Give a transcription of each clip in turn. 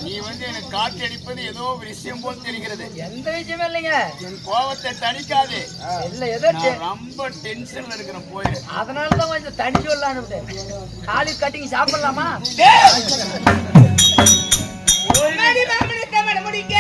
நீ வந்து எனக்கு காற்று அடிப்பது ஏதோ ஒரு விஷயம் போல் தெரிகிறது. எந்த விஷயமே இல்லைங்க. என் கோபத்தை தணிக்காது. இல்ல ஏதோ ரொம்ப டென்ஷன்ல இருக்கிறேன் போயிரு. அதனாலதான் கொஞ்சம் தனி சொல்லலான்னு காலி கட்டிங் சாப்பிடலாமா? முடிக்க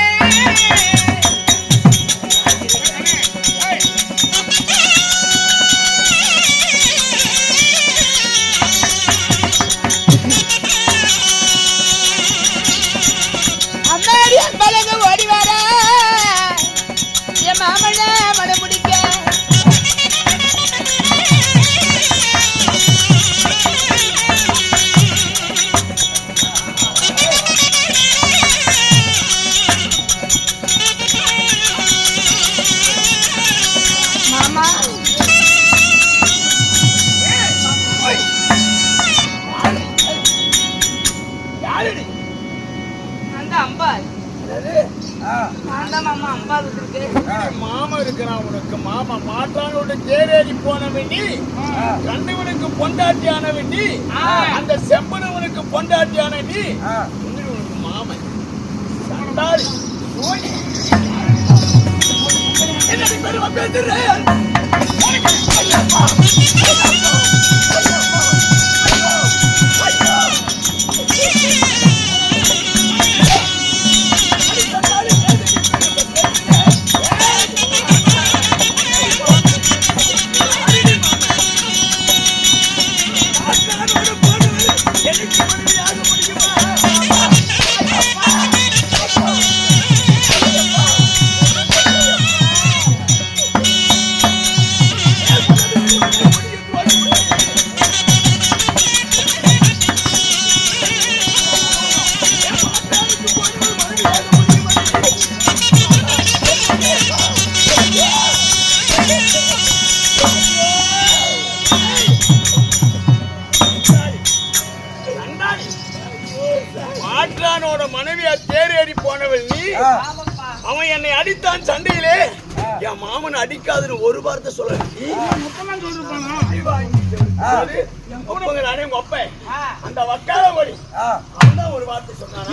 மாமா இருக்கிறான் உனக்கு. மாமா மாட்டானோட தேரேறி போன வேண்டி கண்டவனுக்கு பொண்டாட்டியான வேண்டி அந்த செம்பனவனுக்கு பொண்டாட்டியான வேண்டி உனக்கு மாமன் சண்டாரி என்ன பெருமா பேசுறேன். மாற்றானோட மனைவியா தேரேறி போனவள் நீ. அவன் என்னை அடித்தான் சண்டையிலே. என் மாமன் அடிக்காதுன்னு ஒரு வார்த்தை சொல்ல. அந்த வக்கால மொழி ஒரு வார்த்தை சொன்னான்.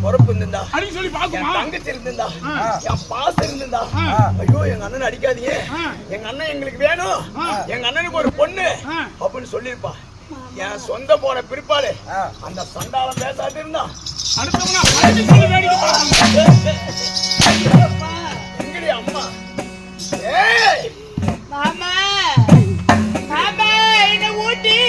பொறுப்பு இருந்தா தங்கச்சி இருந்தா என் பாசம் இருந்தா ஐயோ எங்க அண்ணன் அடிக்காதீங்க, எங்க அண்ணன் எங்களுக்கு வேணும், எங்க அண்ணனுக்கு ஒரு பொண்ணு அப்படின்னு சொல்லிருப்பா. என் சொந்த போன பிற்பாடு அந்த சண்டாளம் பேசாட்டு இருந்தா எங்கடி அம்மா மாமா மாமா என்ன ஊட்டி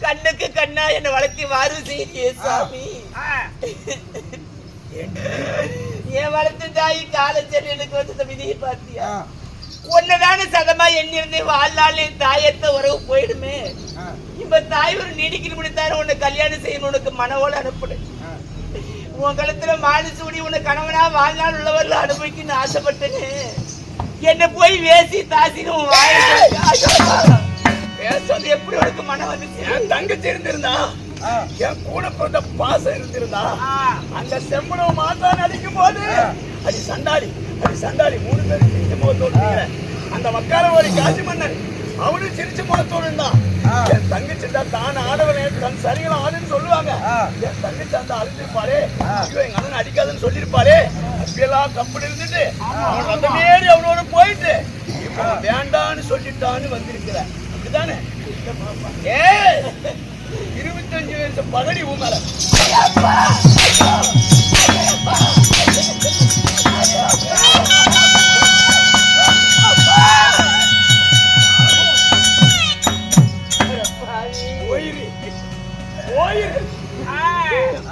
கண்ணுக்கு கண்ணா என்ன வளர்த்தி வாரு செய்தியே சாமி. என் வளர்த்து தாய் காலச்சல் எனக்கு வந்து விதியை பார்த்தியா? ஒன்னதான சதமா எண்ணிருந்து வாழ்நாள் என் தாயத்த உறவு போயிடுமே. இப்ப தாய் ஒரு நீடிக்கணும் முடித்தாரு உன்னை கல்யாணம் செய்யணும் உனக்கு மனவோல அனுப்புனேன். உன் கழுத்துல மாடு சூடி உன்னை கணவனா வாழ்நாள் உள்ளவர்கள் அனுபவிக்கணும்னு ஆசைப்பட்டேன்னு என்ன போய் வேசி தாசின்னு உன் பேசுறது எப்படி உனக்கு மனம் வந்துச்சு? என் தங்கச்சி இருந்திருந்தா, என் கூட பிறந்த பாசம் இருந்திருந்தா, அந்த செம்பளவு மாத்தான் அடிக்கும் போது அடி சண்டாளி 3 பேரும் சிரிச்ச முகத்தோடு அந்த மக்கார ஒரு காசி மன்னன் அவனும் சிரிச்ச முகத்தோடு இருந்தான். என் தங்கச்சி தான் ஆடவனே தன் சரிகளை ஆடுன்னு சொல்லுவாங்க. என் தங்கச்சி அந்த அழுந்திருப்பாளே, ஐயோ எங்க அண்ணன் அடிக்காதுன்னு சொல்லிருப்பாளே, அப்படியெல்லாம் கம்பெனி இருந்துட்டு அவன் அந்த நேரி அவனோட போயிட்டு இப்ப வேண்டான்னு சொல்லிட்டான்னு வந்திருக்கிற அப்படிதானே? 25 வயசு பகடி உமர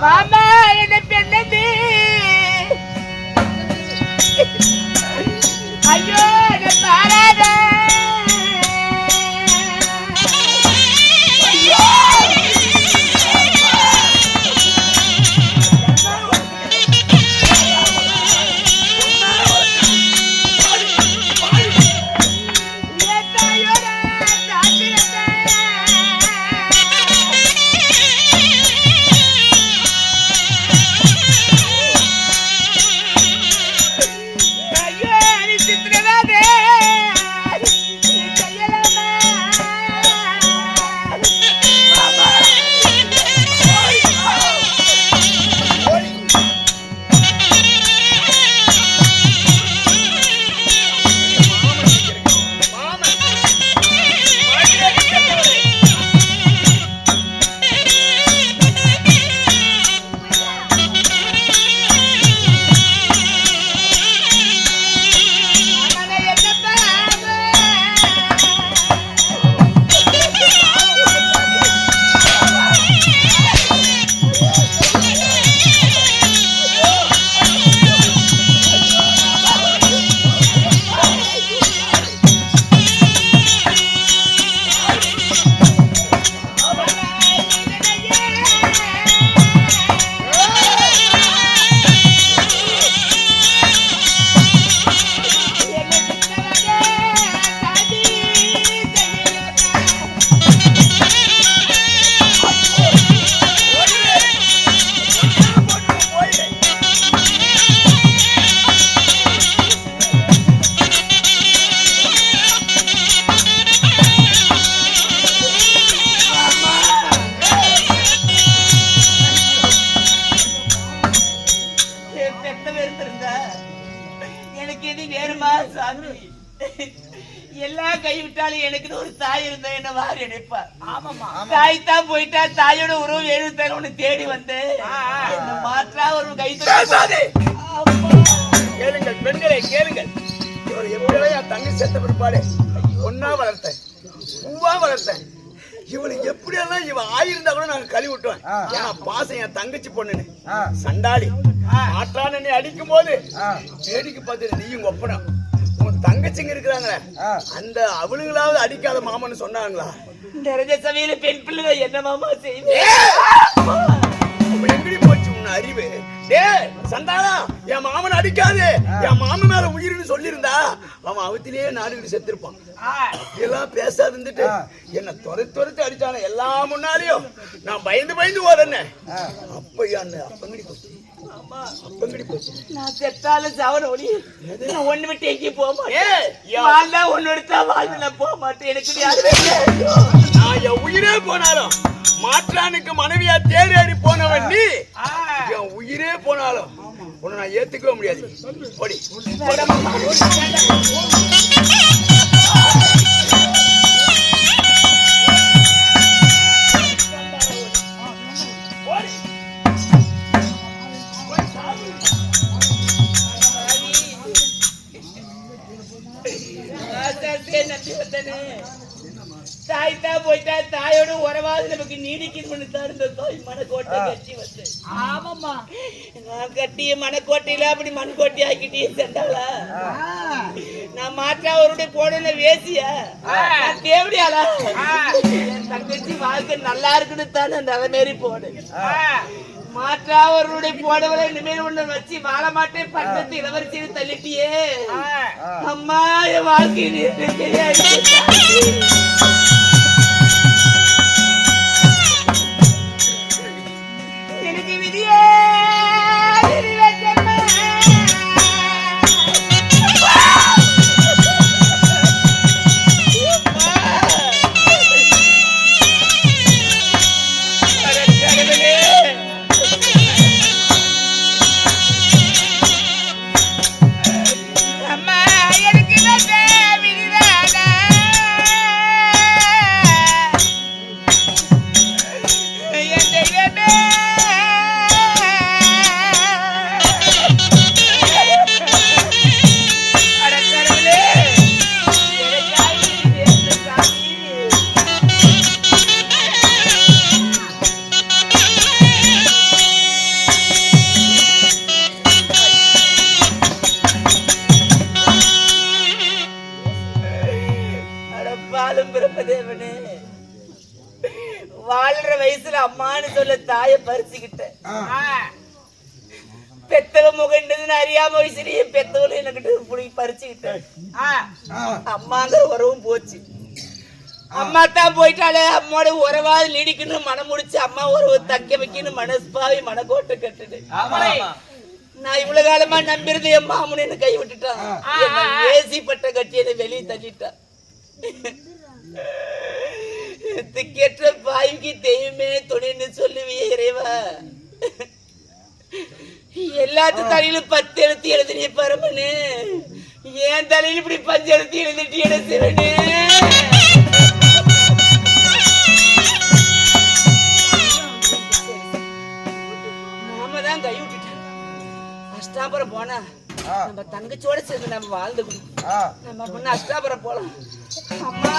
மாமா என்ன பெண்ணது? ஐயோ என்ன பாராத எனக்கு இது வேறுமா சாமி? எல்லா கைவிட்டாலும் எனக்கு ஒரு தாய் இருந்தா என்ன வாரி நினைப்பா. தாய் தான் போயிட்டா, தாயோட உறவு எழுத்தாரு உன்னை தேடி வந்து மாற்றா ஒரு கை கேளுங்கள் பெண்களை கேளுங்கள். இவர் எப்படியோ என் தங்கி செத்த பிற்பாடு ஒன்னா வளர்த்தேன், பூவா வளர்த்தேன். இவனுக்கு எப்படியெல்லாம் இவன் ஆயிருந்தா கூட நாங்க கழுவி விட்டுவேன். ஏன்னா பாசம் என் தங்கச்சி பொண்ணுன்னு சண்டாளி மாற்றான் என்னை அடிக்கும் போது வேடிக்கை பார்த்து நீயும் ஒப்பனா உன் தங்கச்சிங்க இருக்கிறாங்களே அந்த அவளுங்களாவது அடிக்காத மாமன்னு சொன்னாங்களா? நிறைய சமையல பெண் பிள்ளை என்ன மாமா செய்வேன் எப்படி போச்சு உன் அறிவு? டே சந்தானா, என் மாமன் அடிக்காது, என் மாமன் மேல உயிர்னு சொல்லியிருந்தா அவன் அவத்திலேயே நாடுகிட்டு செத்துருப்பான். இதெல்லாம் பேசாது இருந்துட்டு என்ன துரத்து அடிச்சான எல்லா முன்னாலேயும் நான் பயந்து ஓடுனேன். அப்பங்கடி போச்சு. நான் செத்தாலும் சவர ஒளி நான் ஒண்ணு விட்டு எங்கேயும் போக மாட்டேன். ஒண்ணு எடுத்தா வாழ்ந்து போக மாட்டேன். எனக்கு நான் என் உயிரே போனாலும் மாற்றானுக்கு மனைவியா தேடி போனவன் நீ. என் உயிரே போனாலும் உன்னை நான் ஏத்துக்கவே முடியாது. ஓடி தாய்த்தா போயிட்டா, தாயோட உறவாது நமக்கு நீடிக்கணும்னு தான் இந்த தாய் மனக்கோட்டை கட்டி வந்து. ஆமாம்மா, நான் கட்டிய மனக்கோட்டையில அப்படி மண்கோட்டை ஆக்கிட்டே சென்றாளா? நான் மாற்றாவருடைய போடல வேசியா தேவடியாளா? என் தங்கச்சி வாழ்க்கை நல்லா இருக்குன்னு தானே அந்த மாரி போடு. மாற்றாவருடைய போடவரை இனிமேல் ஒண்ணு வச்சு வாழ மாட்டேன் பக்கத்து இளவரசியை தள்ளிட்டியே அம்மா என் வாழ்க்கை எனக்கு விதியே வாழ்ற வயசுல அம்மான்னு சொல்ல தாய பறிச்சுக்கிட்ட பெத்தவ முகண்டதுன்னு அறியாம வயசுலயே பெத்தவளும் என்கிட்ட புடி பறிச்சுக்கிட்டேன் அம்மாங்கிற உறவும் போச்சு அம்மா தான் போயிட்டாலே அம்மாவோட உறவாது நீடிக்கணும் மனம் முடிச்சு அம்மா உறவு தக்க வைக்கணும் மனஸ்பாவி மனக்கோட்டை கட்டுது நான் இவ்வளவு காலமா நம்பிருந்த என் மாமன் என்ன கை விட்டுட்டான் ஏசிப்பட்ட கட்டி என்ன வெளியே தள்ளிட்டான் திக்கேற்ற பாய்க்கு தெய்வமே துணைன்னு சொல்லுவியே இறைவா எல்லாத்து தலையிலும் 10 எழுத்து எழுதினே பரமனு ஏன் தலையில இப்படி 5 எழுத்து எழுதிட்டு என சிவனு நாம தான் கை விட்டுட்டேன் அஷ்டாபுரம் போனா நம்ம தங்கச்சியோட சேர்ந்து நம்ம வாழ்ந்துக்கணும் நம்ம பொண்ணு அஷ்டாபுரம் போலாம் அம்மா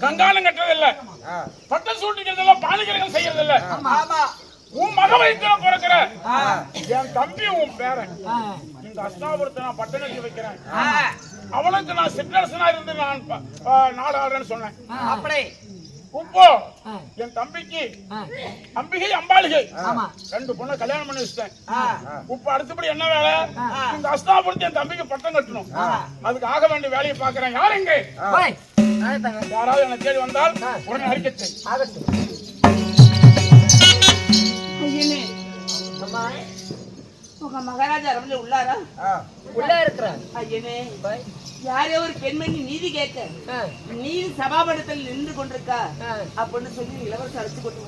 கங்காலம் கட்டுறதில்ல பட்ட சூட்டிக்கிறதில்ல பாலிகரகம் செய்யறதில்ல உன் மக வயிற்றுல பிறக்கிற என் தம்பி உன் பேரன் இந்த அஷ்டாபுரத்தை நான் பட்டணத்தில் வைக்கிறேன் அவனுக்கு நான் சிற்றரசனா இருந்து நான் நாடாடுறேன்னு சொன்னேன் அப்படி இப்போ என் தம்பிக்கு அம்பிகை அம்பாளிகை 2 பொண்ணை கல்யாணம் பண்ணி வச்சிட்டேன் இப்ப அடுத்தபடி என்ன வேலை இந்த அஷ்டாபுரத்தை என் தம்பிக்கு பட்டம் கட்டணும் அதுக்கு ஆக வேண்டிய வேலையை பாக்குறேன் யார் எங்க யாராவது என்ன தேடி வந்தால் உடனே அறிக்கை உங்க மகாராஜா ரமணி உள்ளாரா உள்ள இருக்கிறார் ஐயனே யாரே ஒரு பெண்மணி நீதி கேட்க நீதி சபாபடத்தில் நின்று கொண்டிருக்கா அப்படின்னு சொல்லி இளவரசர் அழைச்சு கொண்டு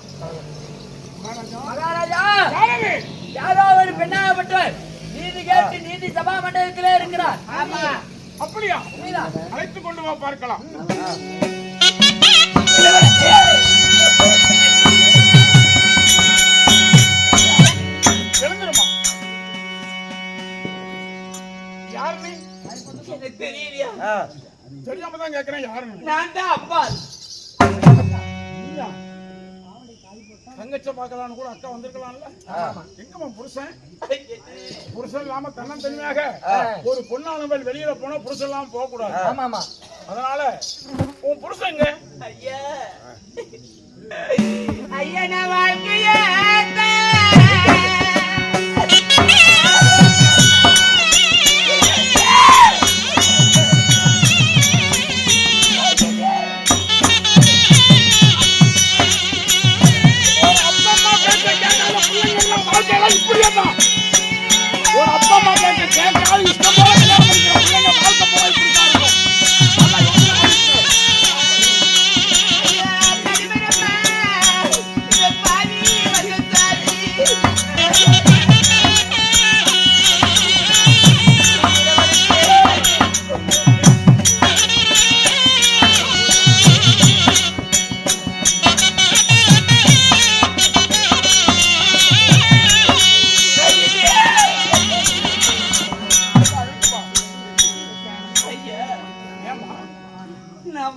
மகாராஜா யாரோ ஒரு பெண்ணாகப்பட்டவர் நீதி கேட்டு நீதி சபா மண்டலத்திலே இருக்கிறார் ஆமா அப்படியா அழைத்து கொண்டு வா பார்க்கலாம் எழுந்துருமா யார் நீ உனக்கு தெரியலையா? தெரியாமதான் கேக்குறேன் யாருன்னு. நான் தான் அப்பா. தங்கச்ச பார்க்கலான்னு கூட அக்கா வந்திருக்கலாம்ல. எங்கம்மா புருஷன்? புருஷன் இல்லாம தன்னந்தனியாக ஒரு பொண்ணானவள் வெளியில போனா புருஷன் இல்லாம போக கூடாது. ஆமாமா. அதனால உன் புருஷன் எங்க? ஐயா ஐயா நான் வாழ்க்கைய இப்படியேதான் ஒரு அப்பா அம்மா கேட்க கேட்காது இஷ்டம் போல கல்யாணம் பண்ணிக்கிற பிள்ளைங்க வாழ்க்கை போல இப்படிதான் இருக்கும்.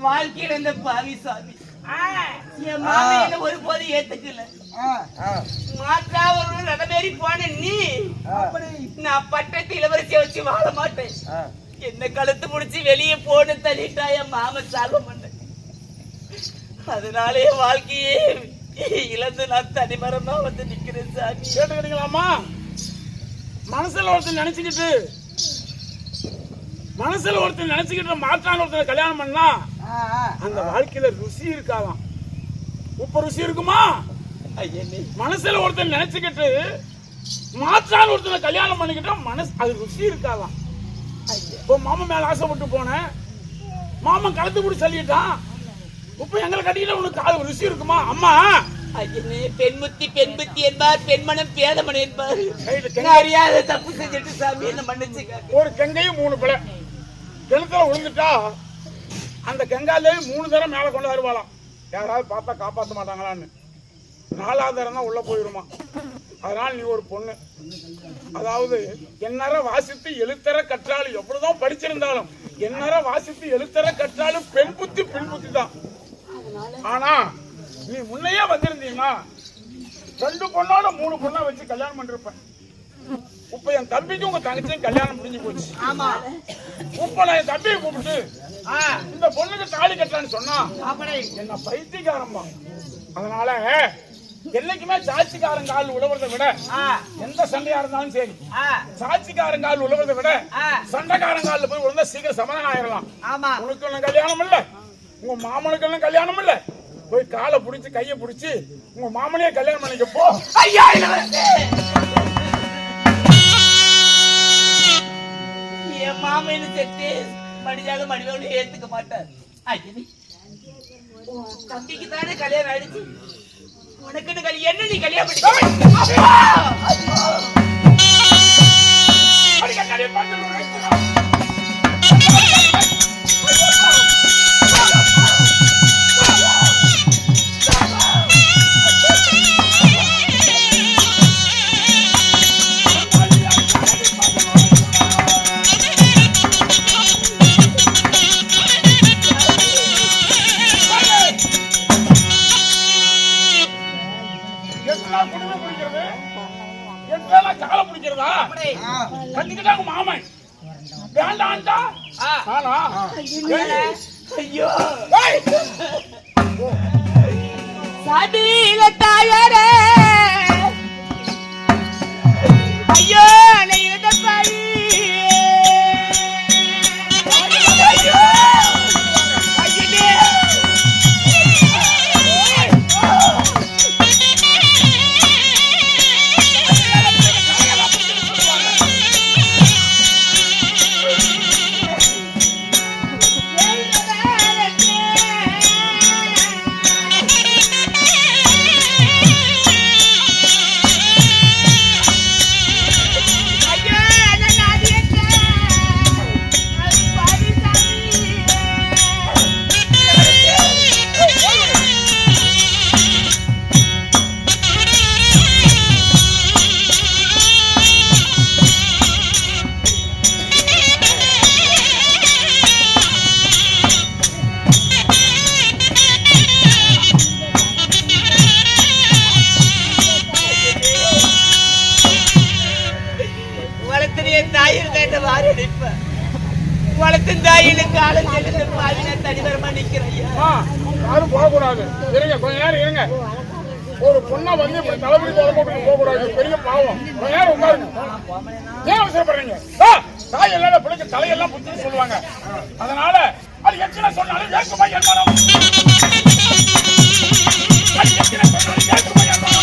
வாழ்க்கையில இந்த பாவி சாமி என் மாமையில ஒரு போது ஏத்துக்கல. மாற்றா ஒரு நடமேறி போன நீ நான் பட்டத்து இளவரசியை வச்சு வாழ மாட்டேன். என்ன கழுத்து முடிச்சு வெளியே போன்னு தள்ளிட்டா என் மாம சால்வம் பண்ண. அதனாலே வாழ்க்கையே இழந்து நான் தனிமரமா வந்து நிக்கிறேன் சாமி. கேட்டுக்கிறீங்களாமா? மனசுல ஒருத்தர் நினைச்சுக்கிட்டு மாற்றான ஒருத்தர் கல்யாணம் பண்ணா அந்த வாழ்க்கையில ருசி இருக்காதான். உப்பு ருசி இருக்குமா? மனசுல ஒருத்தர் நினைச்சுக்கிட்டு மாற்றான ஒருத்தர் கல்யாணம் பண்ணிக்கிட்டா மனசு அது ருசி இருக்காதான். இப்போ மாமன் மேல ஆசைப்பட்டு போனேன், மாமன் கலந்து கூட சொல்லிட்டான். இப்ப எங்களை கட்டிக்கிட்ட உனக்கு ருசி இருக்குமா? அம்மா பெண்முத்தி பெண்புத்தி என்பார், பெண்மனம் பேதமன் என்பார். அறியாத தப்பு செஞ்சுட்டு சாமி என்ன மன்னிச்சுக்க. ஒரு கங்கையும் 3 பிள்ளை கிணத்துல விழுந்துட்டா அந்த கங்காலே 3 தரம் மேல கொண்டு வருவாளாம். யாராவது பார்த்தா காப்பாற்ற மாட்டாங்களான்னு. 4ஆவது தரம் தான் உள்ள போயிருமா. அதனால நீ ஒரு பொண்ணு, அதாவது எந்நேர வாசித்து எழுத்தர கற்றாலும் எவ்வளவுதான் படிச்சிருந்தாலும் எந்நேர வாசித்து எழுத்தர கற்றாலும் பெண் புத்தி தான். ஆனா நீ முன்னையே வந்திருந்தீங்கன்னா 2 பொண்ணோட 3 பொண்ணா வச்சு கல்யாணம் பண்ணிருப்பேன். இப்ப என் தம்பிக்கு உங்க தங்கச்சியும் கல்யாணம் முடிஞ்சு போச்சு. ஆமா. இப்ப நான் என் தம்பியை கூப்பிட்டு இந்த பொண்ணுக்கு தாலி கட்டலான்னு சொன்னா என்ன பைத்தியக்காரம்பா. அதனால என்னைக்குமே சாட்சிக்காரன் கால் உழவுறதை விட எந்த சண்டையா இருந்தாலும் சரி, சாட்சிக்காரன் கால் உழவுறதை விட சண்டைக்காரன் காலில் போய் விழுந்தா சீக்கிரம் சமாதானம் ஆயிடலாம். உனக்கு ஒன்னும் கல்யாணம் இல்ல, உங்க மாமனுக்கு எல்லாம் கல்யாணம் இல்ல, போய் காலை புடிச்சு கையை புடிச்சு உங்க மாமனையே கல்யாணம் பண்ணிக்க போ. ஐயா என் மாமனு செத்து மடிஞ்சாலும் மடிவோடு ஏத்துக்க மாட்டார். தம்பிக்கு தானே கல்யாணம் ஆயிடுச்சு, உனக்கு என்ன நீ கல்யாணம் கட்டிக்கிட்டாங்க மாமன் வேண்டாண்டா. ஐயோ சாதியில தாயாரே ஐயோ பாய் போகக்கூடாது. இருங்க, கொஞ்ச நேரம் இருங்க. ஒரு பொண்ணை வந்து இப்படி தலைமுறை போகக்கூடாது, பெரிய பாவம். கொஞ்ச நேரம் உட்காருங்க. ஏன் அவசரப்படுறீங்க? தாய் இல்லாத பிள்ளைக்கு தலையெல்லாம் புத்துன்னு சொல்லுவாங்க. அதனால அது எத்தனை சொன்னாலும் ஏற்குமா என் மனம். அது எத்தனை சொன்னாலும் ஏற்குமா என் மனம்.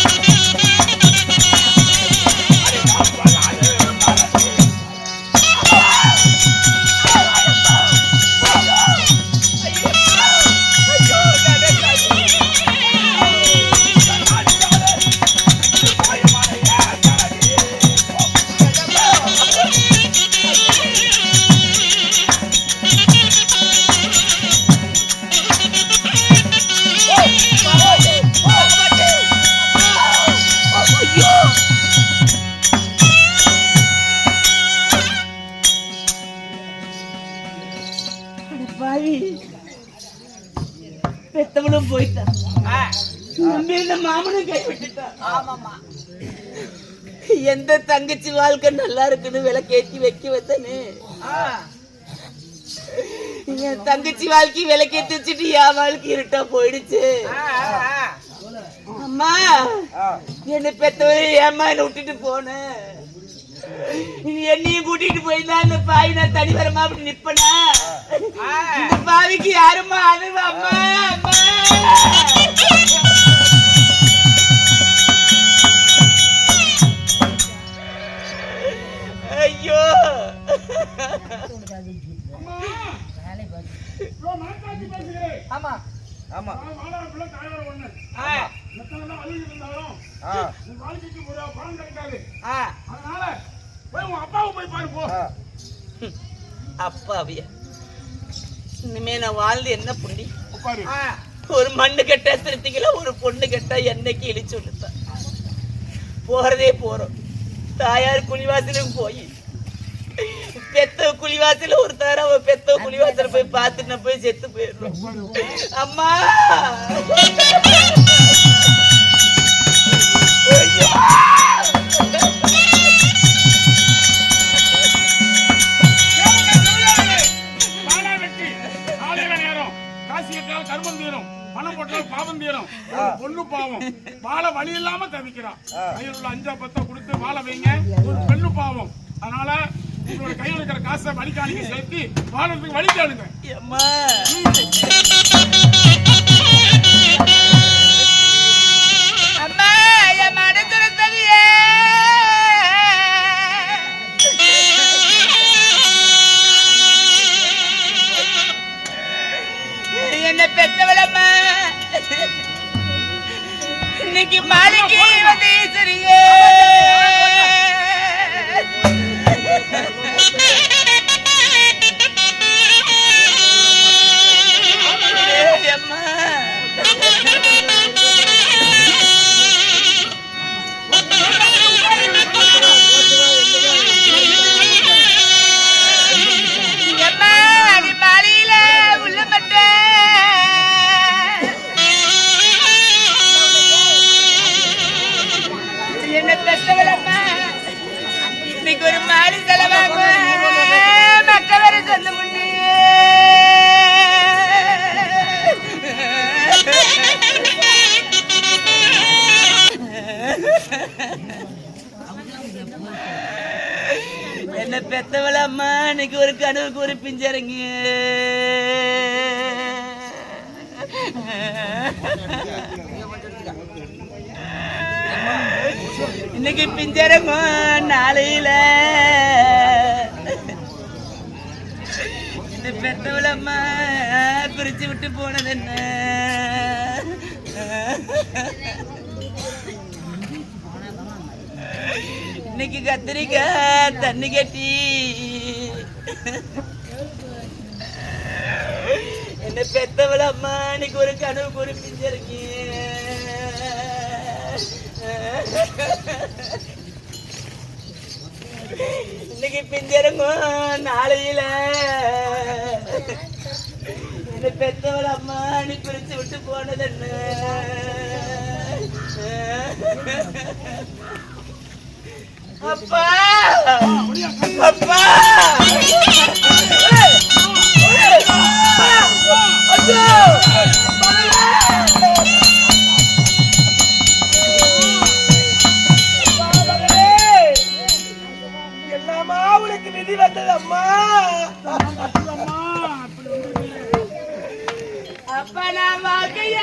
பெத்தவளும் போயிட்டா, மாமனும் கை விட்டுட்டான். ஆமாமா, எந்த தங்கச்சி வாழ்க்கை நல்லா இருக்குன்னு விளக்கேத்தி வைக்க வந்தனே, என் தங்கச்சி வாழ்க்கை விளக்கேத்தி வச்சுட்டு என் வாழ்க்கை இருட்டா போயிடுச்சு. அம்மா, என்ன பெத்தவரு ஏம்மா என்ன விட்டுட்டு போன? என்னையும் கூட்டிட்டு போயிருந்தா இந்த பாய் நான் தனி வரமா அப்படி நிப்பனா? இந்த பாவிக்கு யாருமா அனுவ? அம்மா அம்மா, ஐயோ ஆமா ஆமா அப்பாவியா, இனிமே நான் வாழ்ந்து என்ன புண்டி? ஒரு மண்ணு கெட்டா திருத்திக்கல, ஒரு பொண்ணு கெட்டா என்னைக்கு இழிச்சு விட்டுத்தா. போறதே போறோம். தாயார் குழிவாசலுக்கு போய் பெத்த குழிவாசல ஒரு தார அவ பெத்த குழிவாசல போய் பார்த்துட்டு போய் செத்து போயிடுறோம். அம்மா கர்மம் தீரும், பணம் போட்டால் பாவம் தீரும். பொண்ணு பாவம், வாழ வழி இல்லாம தவிக்கிறான். கையில் உள்ள 5-10 கொடுத்து வாழ வைங்க. ஒரு பெண்ணு பாவம். அதனால உங்களோட கையில் இருக்கிற காசை வழிகாணிக்க சேர்த்து வாழறதுக்கு வழிகாணுங்க. என்ன பெத்தவளம்மா, இன்னைக்கு மாளிகை வந்து சரியே இன்னைக்கு ஒரு மாடி செலவாங்க மக்கள் சொந்த முன்னே என்ன பெத்தவள அம்மா, இன்னைக்கு ஒரு கனவுக்கு ஒரு பிஞ்சரங்க. இன்னைக்கு பிஞ்சரங்க, நாளையில இந்த பெத்தவளம்மா பிரிச்சு விட்டு போனது என்ன? இன்னைக்கு கத்திரிக்காய் தண்ணி கட்டி என்ன பெத்தவளம்மா, இன்னைக்கு ஒரு கனவுக்கு ஒரு பிஞ்சரங்க. இன்னைக்கு பிஞ்சரங்க, நாளையில என்ன பெத்தவள அம்மா நீ பிரிச்சு விட்டு போனது என்ன? அப்பா அப்பா ஐயோ அப்ப நான் வாழ்க்கைய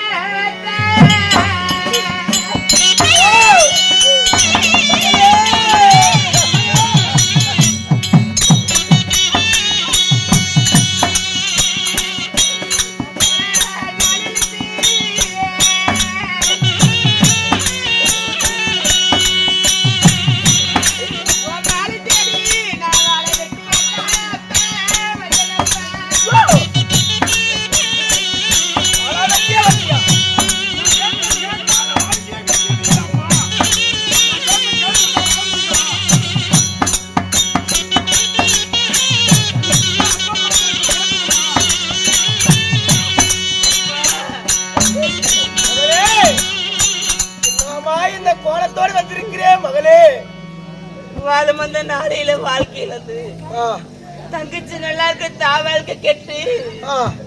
கோலத்தோடு வந்திருக்கிறேன் மகளே. வாழும் அந்த நாளையில வாழ்க்கையில தங்கச்சி நல்லா இருக்க தாவாழ்க்கை கெட்டு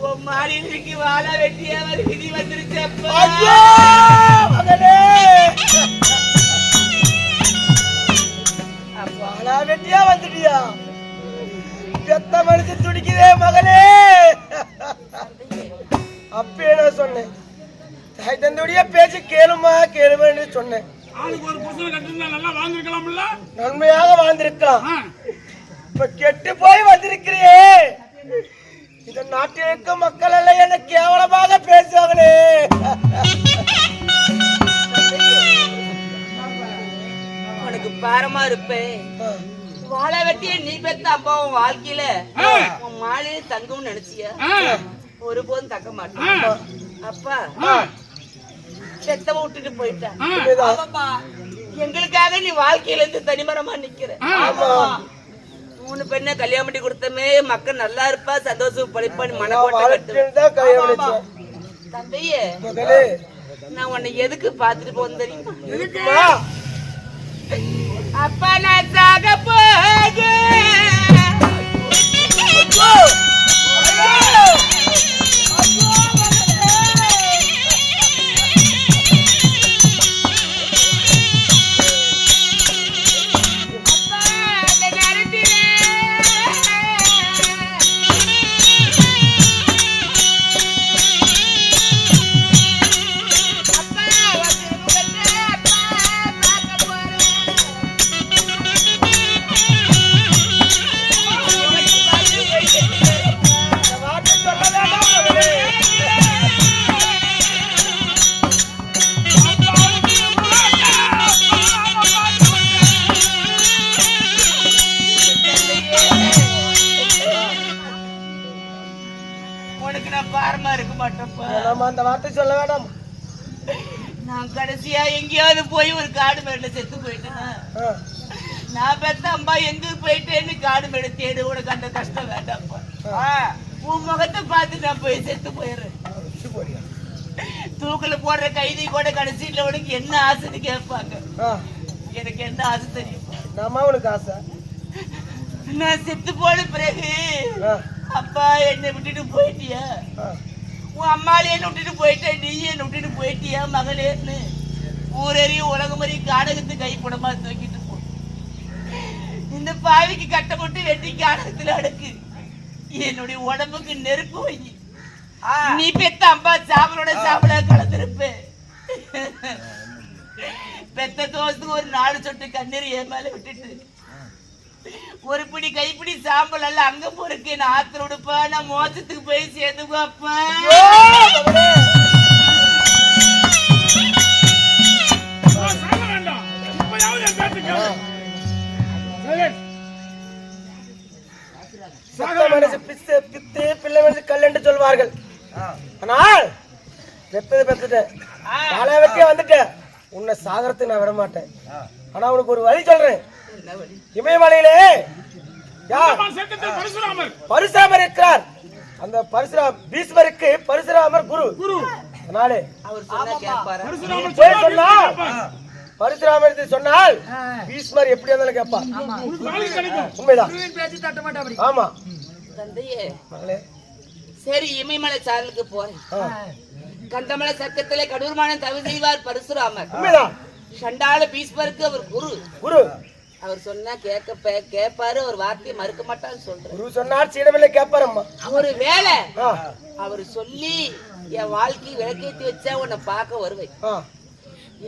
உன் மாநிலத்துக்கு வாழ வெட்டியா ஒரு விதி வந்துருச்சு. மகளே வாழா வெட்டியா வந்துட்டியா? பெத்த மனுஷு துடிக்குதே மகளே. அப்பயே நான் சொன்னேன், தாய் தந்தையுடைய பேச்சு கேளுமா கேளுமான்னு சொன்னேன். நன்மையாக வாழ்ந்திருக்கலாம். இப்ப கெட்டு போய் வந்திருக்கிறியே, இந்த நாட்டில் இருக்க மக்கள் எல்லாம் என்ன கேவலமாக பேசுவாங்களே. உனக்கு பாரமா இருப்பேன். வாழ வெட்டிய நீ பெத்த அப்பா உன் வாழ்க்கையில உன் மாலையில தங்கும் நினைச்சியா? ஒருபோதும் தங்க மாட்டேன். அப்பா செத்தவ விட்டுட்டு போயிட்டேன். எங்களுக்காக நீ வாழ்க்கையில இருந்து தனிமரமா நிக்கிற. மூணு பெண்ணை கல்யாணம் பண்ணி கொடுத்தமே மக்கள் நல்லா இருப்பா, சந்தோஷம் பழிப்பான்னு மனக்கோட்டை. தந்தையே, நான் உன்னை எதுக்கு பாத்துட்டு போன தெரியுமா? அப்பா நான் சாக போக அந்த வார்த்தை சொல்ல வேண்டாம். நான் கடைசியா எங்கேயாவது போய் ஒரு காடு மேல செத்து போயிட்டேன்னா, நான் பெத்த அம்மா எங்க போயிட்டேன்னு காடு மேல தேடு. உனக்கு அந்த கஷ்டம் வேண்டாம்ப்பா. உன் முகத்தை பார்த்து நான் போய் செத்து போயிடுறேன். தூக்குல போடுற கைதி கூட கடைசியில உனக்கு என்ன ஆசைன்னு கேட்பாங்க. எனக்கு என்ன ஆசை தெரியும்? உனக்கு ஆசை நான் செத்து போன பிறகு அப்பா என்னை விட்டுட்டு போயிட்டியா, உன் அம்மாலே என்ன விட்டுட்டு போயிட்ட, நீ என்ன விட்டுட்டு போயிட்டியா மகளேன்னு ஊரறியும் உலகமறி காடகத்து கைப்படமா தூக்கிட்டு போ. இந்த பாவிக்கு கட்ட போட்டு வெட்டி காடகத்துல அடுக்கு. என்னுடைய உடம்புக்கு நெருப்பு வை. நீ பெத்த அம்பா சாவலோட சாவல கலந்திருப்ப. பெத்த தோசத்துக்கு ஒரு 4 சொட்டு கண்ணீர் என் மேல விட்டுட்டு ஒரு பிடி கைப்பிடி சாம்பல் எல்லாம் அங்க போருக்கு நான் ஆத்திர விடுப்பா. நான் மோசத்துக்கு போய் சேர்ந்துக்கப்பா. பிள்ளை மனசு கல் என்று சொல்வார்கள். ஆனால் பெத்தது காலை வெட்டியே வந்துட்டேன். உன்னை சாகரத்துக்கு நான் விட மாட்டேன். ஆனா உனக்கு ஒரு வழி சொல்றேன். இமயமலையிலே பரசுராமர் இருக்கிறார். அந்த பீஷ்மருக்கு பரசுராமர் குரு. அதனாலே பரசுராமர் சொன்னால் பீஷ்மர் எப்படி இருந்தாலும் கேட்பார். உண்மைதான். ஆமா தந்தையே, சரி இமயமலை சாரலுக்கு போறேன். கந்தமலை சர்க்கத்திலே கடூர்மான தவிர செய்வார் பரசுராமர். உண்மைதான். சண்டாள பீஷ்மருக்கு அவர் குரு. அவர் சொன்னா கேட்பாரு, ஒரு வார்த்தையை மறுக்க மாட்டான்னு சொல்றேன். குரு சொன்னார் சீடவில்லை கேட்பாரம்மா. ஒரு வேலை அவர் சொல்லி என் வாழ்க்கை விளக்கேற்றி வச்சா உன்னை பார்க்க வருவேன்.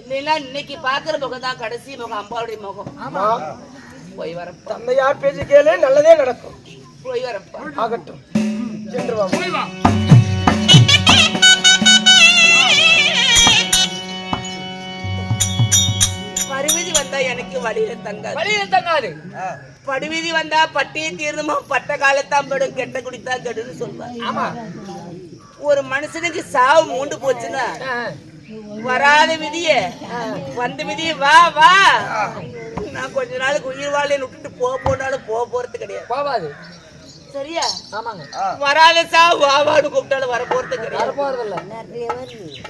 இல்லைன்னா இன்னைக்கு பாக்குற முகம் தான் கடைசி முகம், அம்பாவுடைய முகம். போய் வரப்பா. தந்தையார் பேச்சு கேளு, நல்லதே நடக்கும். போய் வரப்பா. ஆகட்டும், சென்று வா. போய் வா. படுவிதி வந்தா எனக்கு வழியில தங்காது. படுவிதி வந்தா பட்டியை தீர்ந்துமா, பட்ட காலத்தான் படும், கெட்ட குடித்தா கெடுன்னு சொல்லுவாங்க. ஒரு மனுஷனுக்கு சாவு மூண்டு போச்சுன்னா வராத விதிய வந்த விதிய வா வா, நான் கொஞ்ச நாளுக்கு உயிர் வாழை விட்டுட்டு போனாலும் போறது கிடையாது. சரியா? ஆமாங்க. வராத சாவு வாவான்னு கூப்பிட்டாலும் வர போறது கிடையாது.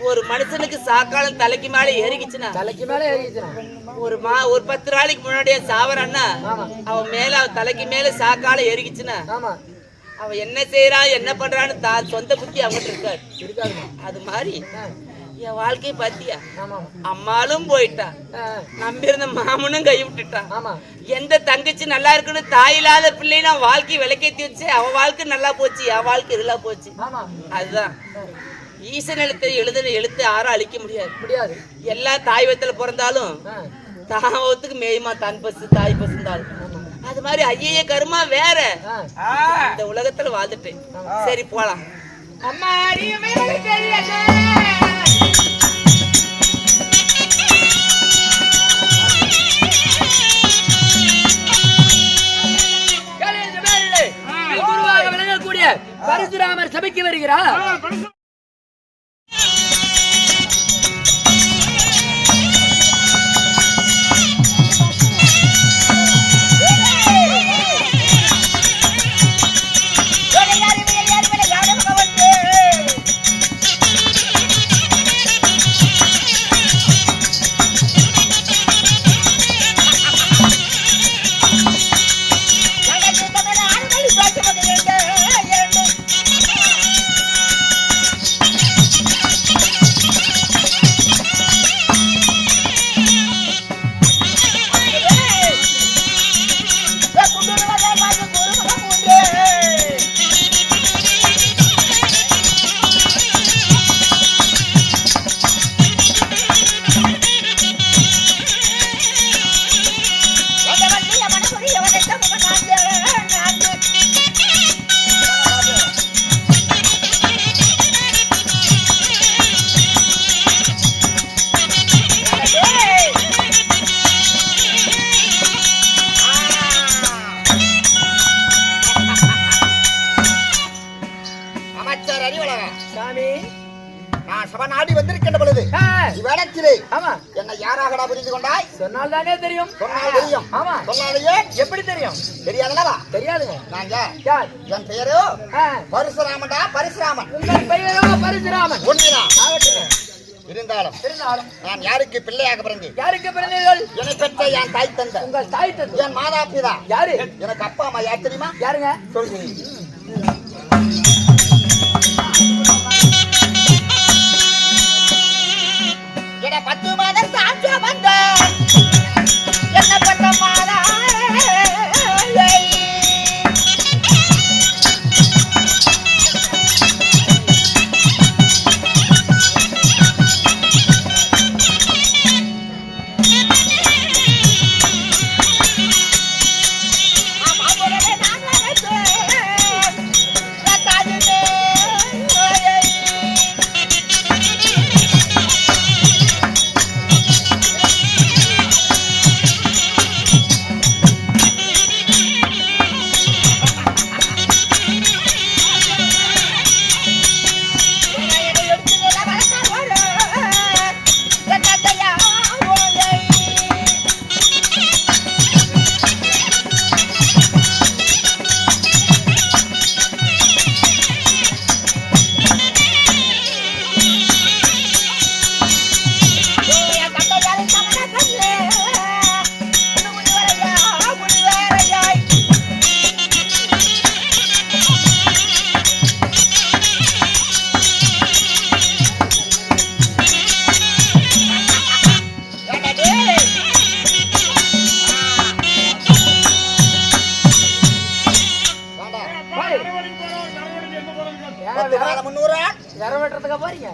ஒரு மனுஷனுக்கு சாக்காலம் தலைக்கு மேல ஏறிக்குச்சுன்னா ஒரு 10 நாளைக்கு முன்னாடியே சாவறான்னா அவன் மேல அவன் தலைக்கு மேல சாக்காலம் ஏறிக்குச்சுன்னா அவன் என்ன செய்யறான் என்ன பண்றான்னு தான் சொந்த புத்தி அவங்கிட்ட இருக்காது. அது மாதிரி என் வாழ்க்கையை பாத்தியா, அம்மாலும் போயிட்டா, நம்பி இருந்த மாமனும் கை விட்டுட்டான். எந்த தங்கச்சி நல்லா இருக்குன்னு தாய் இல்லாத பிள்ளை நான் வாழ்க்கை விளக்கேத்தி வச்சு அவன் வாழ்க்கை நல்லா போச்சு, என் வாழ்க்கை இருளா போச்சு. அதுதான் ஈசன் எழுத்து யாரும் அழிக்க முடியாது. எல்லா தாய் வயத்துல பிறந்தாலும் தாவத்துக்கு மேயுமா தான் பசு தாய் பசுந்தாலும். அது மாதிரி ஐய கருமா வேற இந்த உலகத்துல வாழ்ந்துட்டேன். சரி போலாம். அம்மா விளங்கக்கூடிய பரசுராமர் சபைக்கு வருகிறார். என்ன யாராகடா புரிந்து கொண்டாய்? சொன்னால் தானே தெரியும். சொன்னால் தெரியும். ஆமா. சொன்னாலேயே எப்படி தெரியும்? தெரியாதுனவா? தெரியாதுங்க. நாங்க யார்? என் பெயரோ பரசுராமன்டா, பரசுராமன். உங்கள் பெயரோ பரசுராமன். உண்மைதான். இருந்தாலும் நான் யாருக்கு பிள்ளையாக பிறந்தேன்? யாருக்கு பிறந்தீர்கள்? என்னை பெற்ற என் தாய் தந்தை. உங்கள் தாய் தந்தை? என் மாதா பிதா. யாரு? எனக்கு அப்பா அம்மா யார் தெரியுமா? யாருங்க? சொல்லுங்க. என 10 மாதம் சாட்சி வந்த என்ன பெற்ற மாதா வெட்டுறதுக்கா போறீங்க?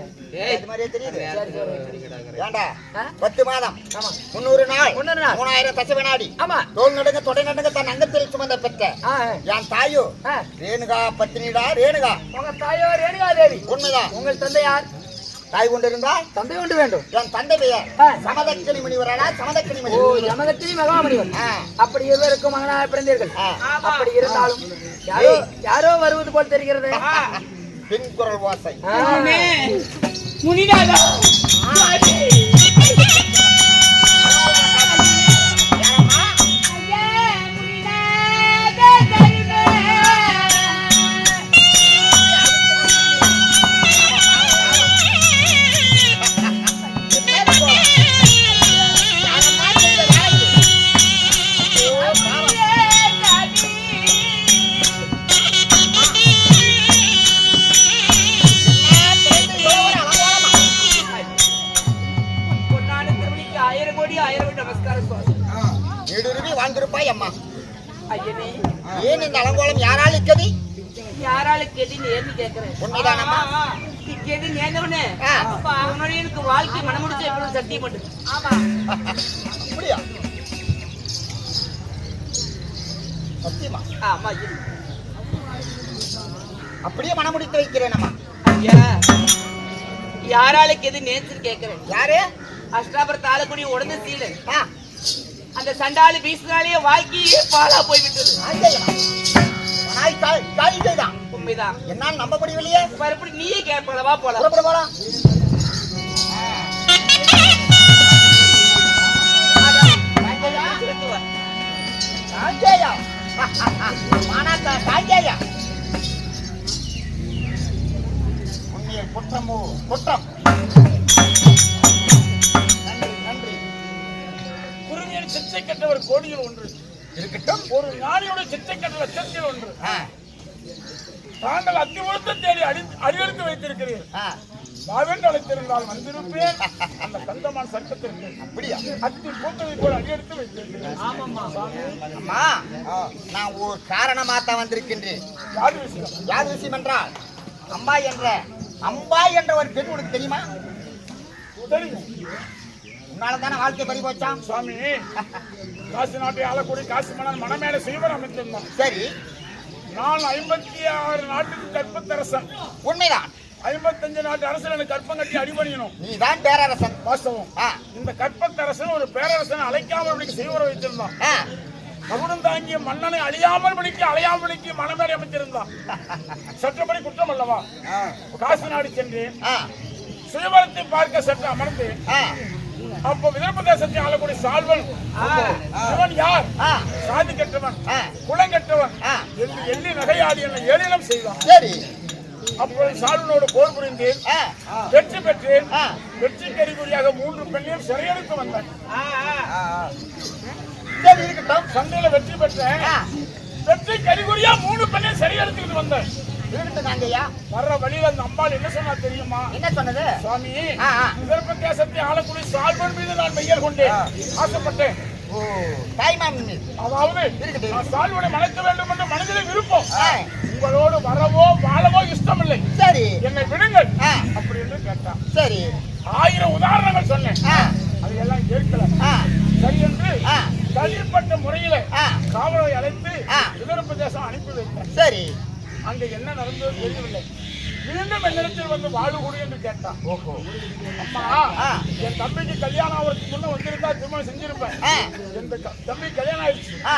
அது மாதிரியே தெரியுது. சரி சரி. ஏண்டா ஆ? 10 மாதம் ஆமா 300 நாள் 300 நாள் 3000 தச வினாடி ஆமா தோல் நடுங்க தொடை நடுங்க தன் அங்கத்தில் சுமந்த பெற்ற ஆ என் தாயோ ஆ. ரேணுகா பத்தினிடா ரேணுகா. உங்க தாயோ ரேணுகா தேவி. உண்மைதான். உங்கள் தந்தை யார்? தாய் கொண்டிருந்தால் தந்தை ஒன்று வேண்டும். என் தந்தை பெயர் ஆ. சமதக்கினி முனிவரானா சமதக்கினி ஓ முனிவர். யமகத்தினி மகாமணிவன். ஆ. அப்படி இருவருக்கும் மகனாக பிறந்தீர்கள். ஆ. அப்படி இருந்தாலும் யாரோ யாரோ வருவது போல் தெரிகிறது. பின் குரல் வாசை. ஆ. முனிநாதா நீடுருவி வாழ்ந்திருப்பாய் அம்மா. ஐயனே ஏன் இந்த அலங்கோலம் யாரால் இக்கதி? யாரால கெதி நேர்னு கேக்குறேன். உண்மைதானம்மா? கெதி நேர்ந்தவனே ஆ. அப்ப அவனோட எனக்கு வாழ்க்கை மனமுடிச்சு எப்படி சத்தியம் பண்ணு. ஆமா அப்படியா? சத்தியமா? ஆமா ஐயனே. அப்படியே மனம் முடித்து வைக்கிறேன் அம்மா. ஐயா யாரால கெதி நேர்ந்து கேக்குறேன். யாரு? அஷ்டாபுர தாளக்குடி உடனே சீலன் ஆ. அந்த சண்டாளி வீசினாலேயே வாழ்க்கையே பாலா போய்விட்டது. காய்தான் உண்மைதான். என்னால் நம்ப முடியவில்லையே. மறுபடி நீயே கேட்பளவா போலாம். புறப்பட போலாம். காஞ்சேயா மானாக்கா காஞ்சேயா. உண்மையில் குற்றமோ குற்றம். நன்றி நன்றி. குருவியன் சிச்சை கட்டவர் கோடியில் ஒன்று இருக்கட்டும். ஒரு ஞானியோட சிச்சை கட்ட லட்சத்தில் ஒன்று. ஆ, தாங்கள் அத்தி முழுத்த தேடி அடியெடுத்து வைத்திருக்கிறீர்கள். ஆ, பாவென்று அழைத்திருந்தால் வந்திருப்பேன். அந்த கந்தமான் சர்க்கத்திற்கு அப்படியா? அத்தி பூத்ததை போல் அடியெடுத்து வைத்திருக்கிறேன். அம்மா, நான் ஒரு காரணமாத்தான் வந்திருக்கின்றேன். யாரு விஷயம்? யார் விஷயம் என்றால் அம்பா என்ற ஒரு பெண் உனக்கு தெரியுமா? தெரியும் உன்னால தானே வாழ்க்கை பறி போச்சாம். சுவாமி. காசி நாட்டை ஆளக்கூடிய காசி மன்னன் மனமேல செய்வர் அமைத்திருந்தான். சரி, நான் 56 நாட்டுக்கு கற்பத்தரசன். உண்மைதான். 55 நாட்டு அரசன் எனக்கு கற்பம் கட்டி அடிபணியணும். நீதான் பேரரசன். வாஸ்தவம். ஆ, இந்த கற்பத்தரசன் ஒரு பேரரசன் அழைக்காமல் படிக்க செய்வர வைத்திருந்தான். ஆ, மகுடம் தாங்கிய மன்னனை அழியாமல் படிக்க அலையாமல் படிக்க மனமேறி அமைத்திருந்தான். சட்டப்படி குற்றம் அல்லவா? காசி நாடு சென்றேன். ஆ, சுயவரத்தை பார்க்க சற்று அமர்ந்து ஆ, அப்போ விதர்ப்ப தேசத்தை ஆளக்கூடிய சால்வன் இவன் யார்? ஆ, சாதி கெட்டவன், ஆ, குலம் கெட்டவன், ஆ. எள்ளி நகையாடி என்னை ஏளினம் செய்தான். சரி, அப்போது சால்வனோடு போர் புரிந்தேன். ஆ, வெற்றி பெற்றேன். ஆ. வெற்றி கறிகுறியாக 3 பெண்ணையும் சிறையெடுத்து வந்தேன். சரி, இருக்கட்டும். சண்டையில வெற்றி பெற்றேன். ஆ, வெற்றி கறிகுறியா 3 பெண்ணையும் சிறையெடுத்துக்கிட்டு வந்தேன். இருக்கட்டும் நாங்கய்யா. வர்ற வழியில அந்த அம்பாள் என்ன சொன்னா தெரியுமா? என்ன சொன்னது? சுவாமி, ஆ, ஆ. விதர்ப்ப தேசத்தை ஆளக்கூடிய சால்வன் மீது நான் மெய்யர் கொண்டேன். ஆசைப்பட்டேன். ஓ, தாய்மாமன். அதாவது இருக்கட்டும். நான் சால்வனை மணக்க வேண்டும் என்று மனதிலே விருப்பம். ஆ, உங்களோடு வரவோ வாழவோ இஷ்டமில்லை. சரி, என்னை விடுங்கள் ஆ, அப்படி என்று கேட்டான். சரி, 1000 உதாரணங்கள் சொன்னேன். ஆ, அதையெல்லாம் ஏற்கல. ஆ, சரி என்று ஆ, தள்ளிப்பட்ட முறையில ஆ. காவலை அழைத்து ஆ. விதர்ப்ப தேசம் அனுப்பி வைத்தேன். சரி. அங்க என்ன நடந்தது தெரியவில்லை. மீண்டும் என்னிடத்தில் வந்து வாழுகுடி என்று கேட்டான். ஓஹோ. அம்மா, ஆ. என் தம்பிக்கு கல்யாணம் ஆகிறதுக்கு முன்ன வந்திருந்தா திருமணம் செஞ்சிருப்பேன். ஆ. என் தம்பி கல்யாணம் ஆயிடுச்சு. ஆ,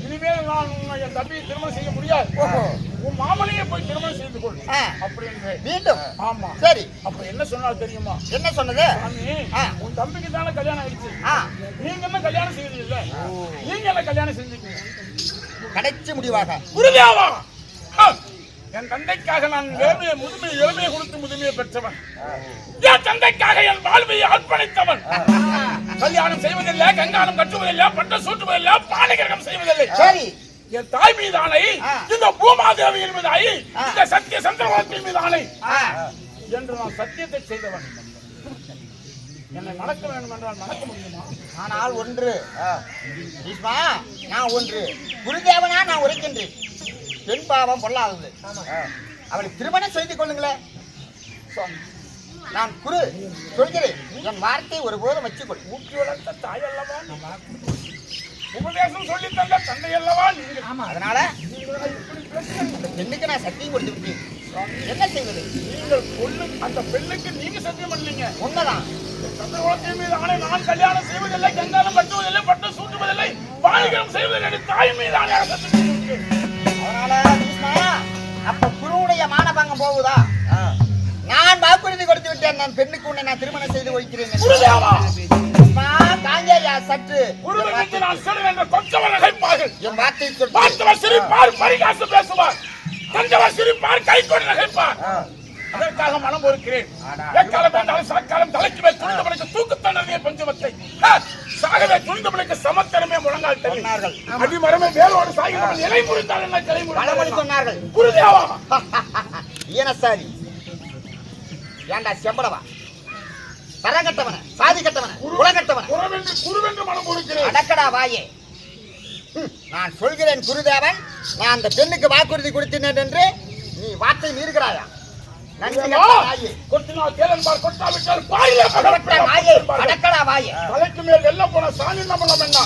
இனிமேல் நான் என் தம்பியை திருமணம் செய்ய முடியாது. ஓஹோ. உன் மாமனையே போய் திருமணம் செய்து கொள் ஆ. அப்படி என்று. மீண்டும். ஆமா. சரி, அப்ப என்ன சொன்னால் தெரியுமா? என்ன சொன்னது? சாமி, ஆ. உன் தம்பிக்கு தானே கல்யாணம் ஆயிடுச்சு. ஆ, நீங்க என்ன கல்யாணம் செய்யறீங்க? நீங்க என்ன கல்யாணம் செஞ்சீங்க? கடைசி முடிவாக. குருவியாவா? என் தந்தைக்காக நான் இளமையை கொடுத்து முதுமையை பெற்றவன். என் தந்தைக்காக என் வாழ்வையை அர்ப்பணித்தவன். கல்யாணம் செய்வதில்லை, கங்காணம் கட்டுவதில்லை, பட்டம் சூட்டுவதில்லை, பாலகிரகம் செய்வதில்லை. சரி, என் தாய் மீது ஆணை, இந்த பூமாதேவியின் மீது ஆணை, இந்த சத்திய சந்திரவாத்தின் மீது ஆணை ஆ, என்று நான் சத்தியத்தை செய்தவன். என்னை மணக்க வேண்டும் என்றால் மணக்க முடியுமா? ஆனால் ஒன்று பீஷ்மா, நான் ஒன்று குருதேவனா நான் உரைக்கின்றேன். பெண் பாவம் பொல்லாதது. அவளை திருமணம் செய்து கொள்ளுங்களேன். நான் குரு சொல்கிறேன், என் வார்த்தை ஒருபோதும் வச்சுக்கொள். ஊட்டி வளர்த்த தாய் அல்லவா, உபதேசம் சொல்லி தந்த தந்தை அல்லவா நீங்கள். அதனால அந்த பெண்ணுக்கு நான் சத்தியம் கொடுத்து விட்டேன். என்ன செய்வது? நீங்கள் கொள்ளு அந்த பெண்ணுக்கு நீங்க சத்தியம் பண்ணலீங்க. உண்மைதான். சந்திரகுலத்தின் மீது ஆணை, நான் கல்யாணம் செய்வதில்லை, கங்காலம் கட்டுவதில்லை, பட்டம் சூட்டுவதில்லை, வாணிகம் செய்வதில்லை, தாய் மீது ஆணையாக சத்தியம் கொடுத்தேன். அதனால கிருஷ்ணா, அப்ப குருவுடைய மானபங்கம் போகுதா? நான் வாக்குறுதி கொடுத்து விட்டேன், நான் பெண்ணுக்கு உன்னை நான் திருமணம் செய்து வைக்கிறேன். காஞ்சையா சற்று குருவிற்கு நான் செல் என்ற கொச்சவர் நகைப்பார்கள். என் வார்த்தை சொல். பார்த்தவர் சிரிப்பார், பரிகாசம் பேசுவார், தந்தவர் சிரிப்பார், கை கொண்டு நகைப்பார். அதற்காக மனம் பொறுக்கிறேன். எக்காலம் என்றாலும் சாக்காலம் தலைக்கு மேல் துணிந்தவனுக்கு தூக்குத்தண்டனையை பஞ்சமத்தை, சாகவே துணிந்தவனுக்கு சமத்தனமே முழங்கால் தருகிறார்கள். அடிமரமே வேலோடு சாகினவன் இலை முறிந்தால் என்ன கிளை பழமொழி சொன்னார்கள். குருதேவா ஈனசாரி ஏண்டா செம்பளவா, தரங்கட்டவன, சாதி கட்டவன, குலகட்டவன, குருவென்று மனம் பொறுக்கிறேன். அடக்கடா வாயே. நான் சொல்கிறேன் குருதேவன், நான் அந்த பெண்ணுக்கு வாக்குறுதி கொடுத்தேன் என்று நீ வார்த்தை மீறுகிறாயா? அடக்கடா வாயே. தலைக்கு மேல் வெள்ள போன சாணி நம்மளம் என்ன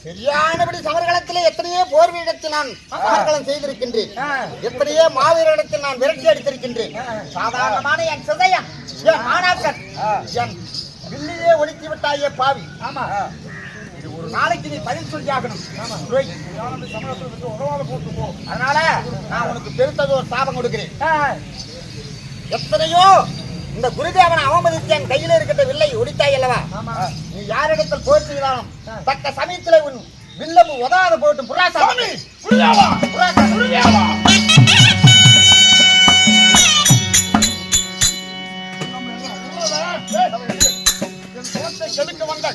சரியானபடி சமர்களத்திலே எத்தனையோ போர் வீடத்தில் நான் சமர்களம் செய்திருக்கின்றேன். எத்தனையோ மாவீரத்தில் நான் விரட்டி அடித்திருக்கின்றேன். சாதாரணமான என் சிதையம், என் மாணாக்கன், என் வில்லியே ஒழித்து விட்டாயே பாவி. இது ஒரு நாளைக்கு நீ பதில் சொல்லி ஆகணும். அதனால நான் உனக்கு பெருத்தது ஒரு சாபம் கொடுக்கிறேன். எத்தனையோ இந்த குருதேவனை அவமதித்து என் கையில் இருக்கின்ற வில்லை ஒடித்தாய் அல்லவா? நீ யாரிடத்தில் போர் செய்தாலும் தக்க சமயத்தில் உன் வில்லம்பு உதாத போட்டு புராசாமி கெடுக்க வந்த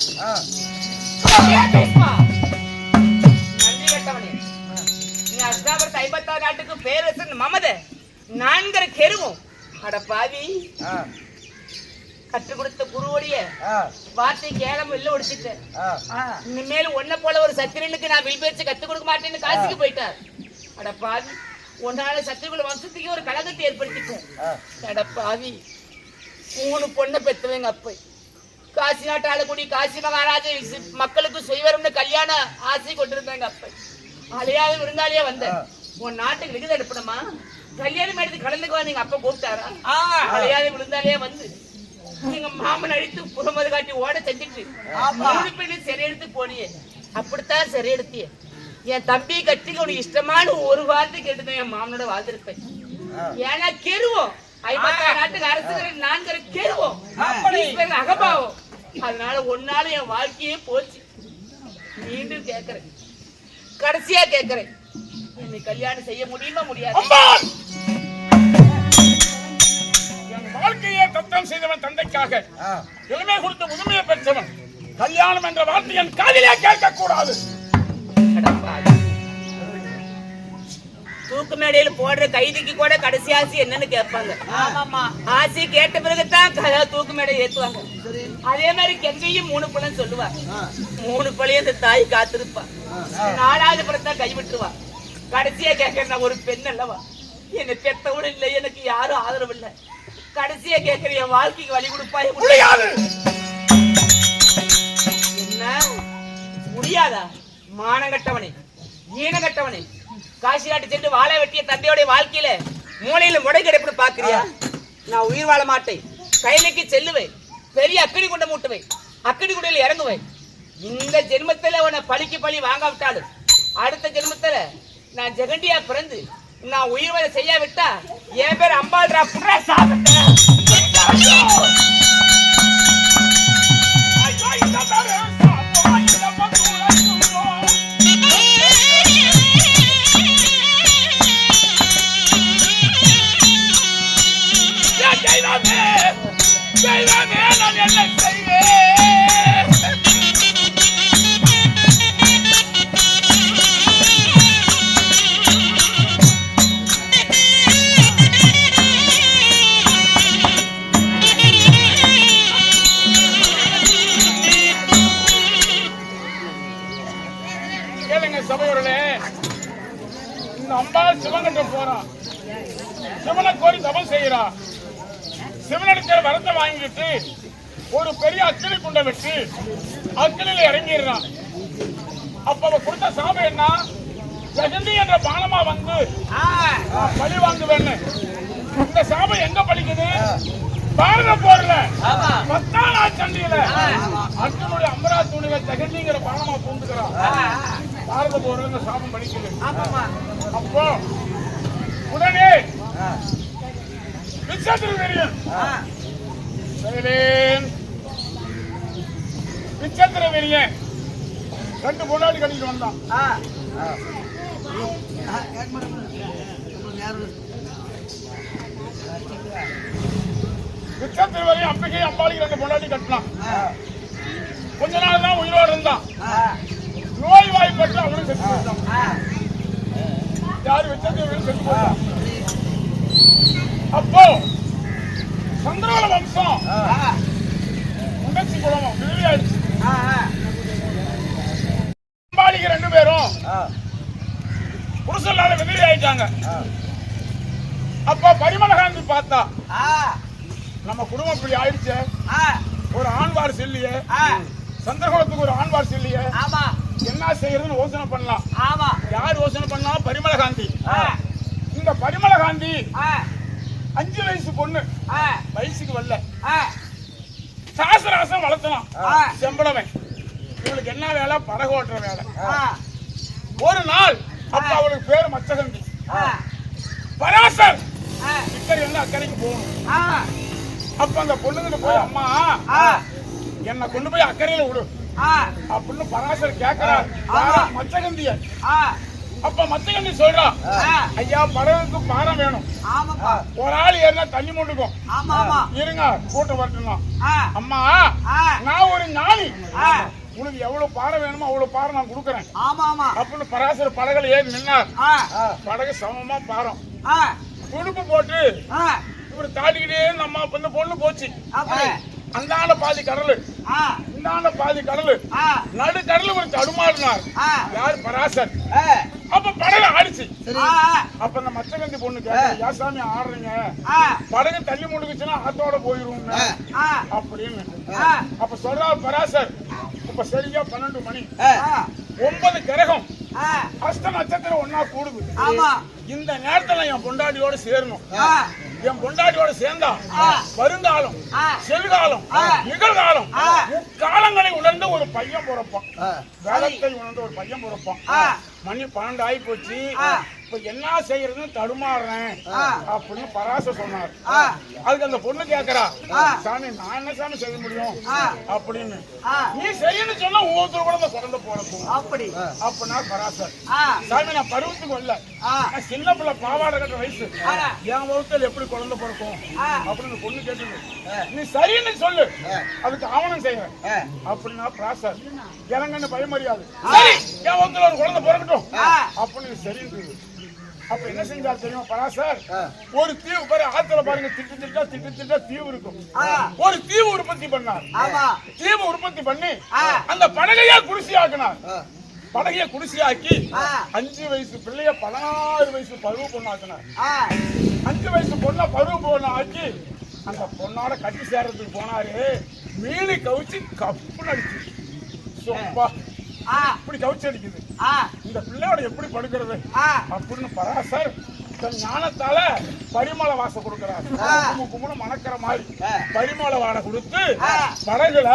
நாட்டுக்கு பேரரசன் மமத நான்கிற கெருவும் அட பாவி கற்றுக் கொடுத்த குருவோடைய வார்த்தை கேளம் வெளில ஒடிச்சிட்டேன். இனிமேல் ஒன்ன போல ஒரு சத்திரனுக்கு நான் வில்பேச்சு கத்துக் கொடுக்க மாட்டேன்னு காசிக்கு போயிட்டார். அட பாவி, ஒன்னால சத்திரகுல வம்சத்துக்கு ஒரு கழகத்தை ஏற்படுத்திட்டேன். அட பாவி, 3 பொண்ணை பெற்றவங்க அப்ப காசி நாட்டு ஆளக்கூடிய காசி மகாராஜ மக்களுக்கு சுயவரம்னு கல்யாண ஆசை கொண்டிருந்தாங்க. அப்ப அலையாவது விருந்தாளியா வந்த உன் நாட்டுக்கு விருது எடுப்பணுமா, கல்யாணம் எடுத்து கலந்துக்குவா நீங்க அப்ப கூப்பிட்டாரா? அலையாவது விருந்தாளியா வந்து நீங்க மாமன் அடித்து புறமது காட்டி ஓட செஞ்சுட்டு சிறை எடுத்து போனியே. அப்படித்தான் சிறை எடுத்திய என் தம்பி கட்டிக்கு உனக்கு இஷ்டமான ஒரு வார்த்தை கேட்டுதான் என் மாமனோட வாழ்ந்திருப்பேன். ஏன்னா கெருவோம் 56 நாட்டுக்கு அரசு நான்கிற கெருவோம் அகபாவம். அதனால ஒன்னால என் வாழ்க்கையே போச்சு. மீண்டும் கேட்கிறேன், கடைசியா கேட்கிறேன், என்னை கல்யாணம் செய்ய முடியுமா முடியாது? வாழ்க்கையை தத்தம் செய்தவன் தந்தைக்காக எளிமை கொடுத்து முதுமையை பெற்றவன் கல்யாணம் என்ற வார்த்தை என் காதிலே கேட்க கூடாது. தூக்கு மேடையில போடுற கைதிக்கு கூட கடைசி ஆசை என்னன்னு கேட்பாங்க. ஆசை கேட்ட பிறகுதான் தூக்கு மேடை ஏத்துவாங்க. அதே மாதிரி கெங்கையும் 3 பிள்ளைன்னு சொல்லுவா. 3 பிள்ளையும் இந்த தாய் காத்திருப்பா. 4வது பிறந்தா கைவிட்டுருவா. கடைசியா கேட்கற ஒரு பெண் அல்லவா, என்னை பெத்தவனும் இல்லை, எனக்கு யாரும் ஆதரவு இல்லை. கடைசியா கேட்கிற என் வாழ்க்கைக்கு வழி கொடுப்பாய முடியாது. என்ன முடியாதா? மானங்கட்டவனே, ஈனங்கட்டவனே, காசி நாட்டு சென்று வாழை வெட்டிய தந்தையோட வாழ்க்கையில மூளையில முடங்கி கிடப்புன்னு பாக்குறியா? நான் உயிர் வாழ மாட்டேன். கையிலைக்கு செல்லுவேன், பெரிய அக்கடி கொண்ட மூட்டுவேன், அக்கடி குடையில இறங்குவேன். இந்த ஜென்மத்துல உன்னை பழிக்கு பழி வாங்காவிட்டாலும் அடுத்த ஜென்மத்துல நான் ஜெகண்டியா பிறந்து நான் உயிர் வரை செய்ய விட்டா என் பேர் அம்பாள்ரா புற சாப்பிட்டேன். நான் என்ன செய்வேன்? கேளுங்க சபையோர்களே, இந்த அம்பாள் சிவன்கிட்ட போறான், சிவனை கோரி தபம் செய்யறான். சிவனிடத்துல வரத்தை வாங்கிட்டு ஒரு பெரிய அக்கினி குண்டை வெட்டி அக்கினில இறங்கிடுறான். அப்ப அவ கொடுத்த சாபம் என்ன? ஜெகந்தி என்ற பானமா வந்து பழி வாங்குவேன்னு. இந்த சாபம் எங்க பழிக்குது? பாரத போர்ல 10ஆம் நாள் சண்டையில அர்ஜுனுடைய அம்பராஜ் துணியில ஜெகந்திங்கிற பானமா பூந்துக்கிறான். பாரத போர்ல இந்த சாபம் பழிக்குது. அப்போ உடனே விசித்திரவீரியன் ரெண்டு பொண்டாடி கட்டிட்டு வந்தான். விசித்திரவீரியன் அப்பைக்கு அம்பாளிக்கு ரெண்டு பொண்டாடி கட்டினான். கொஞ்ச நாள் தான் உயிரோடு இருந்தான். நோய் வாய்ப்பட்டு அவனும் செத்து போட்டான். யாரு விசித்திரவீரியன் செத்து போட்டான். அப்போ சந்திரவள வம்சம் முண்டச்சி குளம் விரிவாயிடுச்சு. அம்பாளிக்கு ரெண்டு பேரும் புருஷனால விதவி ஆயிட்டாங்க. அப்ப பரிமளகாந்தி பார்த்தா நம்ம குடும்பம் இப்படி ஆயிடுச்சு, ஒரு ஆண் வாரிசு இல்லையே, சந்திரகுலத்துக்கு ஒரு ஆண் வாரிசு இல்லையே, என்ன செய்யறதுன்னு யோசனை பண்ணலாம். யார் யோசனை பண்ணா? பரிமளகாந்தி. இந்த பரிமளகாந்தி 5 வயசு பொண்ணு, வயசுக்கு வரல, சாசராசம் வளர்த்தலாம், செம்பளவன். இவளுக்கு என்ன வேலை? படகு ஓட்டுற வேலை. ஒரு நாள் அப்ப அவளுக்கு பேரு மச்சகந்தி. பராசர் இக்கரை வந்து அக்கறைக்கு போகணும். அப்ப அந்த பொண்ணுகிட்ட போய், அம்மா என்ன கொண்டு போய் அக்கறையில விடு அப்படின்னு பராசர் கேட்கிறார். மச்சகந்திய. அப்ப மச்சகந்தி சொல்றா, ஐயா படகுக்கு பாரம் வேணும், ஒரு ஆள் ஏறினா தண்ணி மூட்டுக்கும், இருங்க கூட்டம் வரட்டும். அம்மா நான் ஒரு ஞானி, உனக்கு எவ்வளவு பாரம் வேணுமோ அவ்வளவு பாரம் நான் கொடுக்குறேன் அப்படின்னு பராசர் படகுல ஏறி நின்னார். படகு சமமா பாரம் துடுப்பு போட்டு இப்படி தாட்டிக்கிட்டே நம்ம இந்த பொண்ணு போச்சு. அந்தாண்ட பாதி கடலு, இந்தாண்ட பாதி கடலு, நடு கடலு ஒரு தடுமாறினார். யாரு? பராசர். அப்ப படகு ஆடிச்சு. அப்ப இந்த மச்சகந்தி பொண்ணு கேட்டா, யாசாமி ஆடுறீங்க, படகு தள்ளி முடிக்குச்சுன்னா ஆத்தோட போயிருவோம் அப்படின்னு. அப்ப சொல்றாரு பராசர், இப்ப சரியா 12 மணி, 9 கிரகம் அஷ்ட நட்சத்திரம் ஒன்னா கூடுது. இந்த நேரத்துல என் பொண்டாட்டியோட சேரணும். என் பொண்டாட்டியோட சேர்ந்தா வருங்காலம், செல்காலம், நிகழ்காலம், முக்காலங்களை உணர்ந்து ஒரு பையன் பிறப்பான். வேலத்தை உணர்ந்து ஒரு பையன் பிறப்பான். மணி 12 ஆகி போச்சு, இப்ப என்ன செய்யறதுன்னு தடுமாறுறேன் அப்படின்னு பராசர் சொன்னார். அதுக்கு அந்த பொண்ணு கேக்குறா, சாமி நான் என்ன சாமி செய்ய முடியும் அப்படின்னு. நீ செய்யணும் சொன்னா ஒவ்வொருத்தர் கூட அந்த குழந்தை போறப்போம் அப்படின்னா பராசர், சாமி நான் பருவத்துக்கு வரல, சின்ன பிள்ளை பாவாடை கட்டுற வயசு, என் வகுத்துல எப்படி குழந்தை பிறக்கும் அப்படின்னு பொண்ணு கேட்டு, நீ சரின்னு சொல்லு, அதுக்கு ஆவணம் செய்யறேன் அப்படின்னா பராசர் இறங்கன்னு பயமறியாது, சரி என் வகுத்துல ஒரு குழந்தை பிறக்கட்டும் அப்படின்னு சரின்னு. அப்ப என்ன செஞ்சார் தெரியுமா பராசர்? ஒரு தீவு பாரு, ஆத்துல பாருங்க, திட்டு தீவு இருக்கும். ஒரு தீவு உற்பத்தி பண்ணார். தீவு உற்பத்தி பண்ணி அந்த படகையா குடிசையாக்கினார். படகைய குடிசையாக்கி 5 வயசு பிள்ளைய 16 வயசு பருவ பொண்ணாக்கினார். 5 வயசு பொண்ண பருவ பொண்ணு ஆக்கி அந்த பொண்ணோட கட்டி சேர்றதுக்கு போனாரு. மீனி கவுச்சு கப்புன்னு அடிச்சு, சொப்பா இப்படி கவுச்சு அடிக்குது. இந்த பிள்ளையோட எப்படி படுக்கிறது அப்படின்னு பராசர் தன் ஞானத்தால பரிமள வாசம் கொடுக்கிறார். கும்புன்னு மணக்கிற மாதிரி பரிமள வாடை கொடுத்து படகுல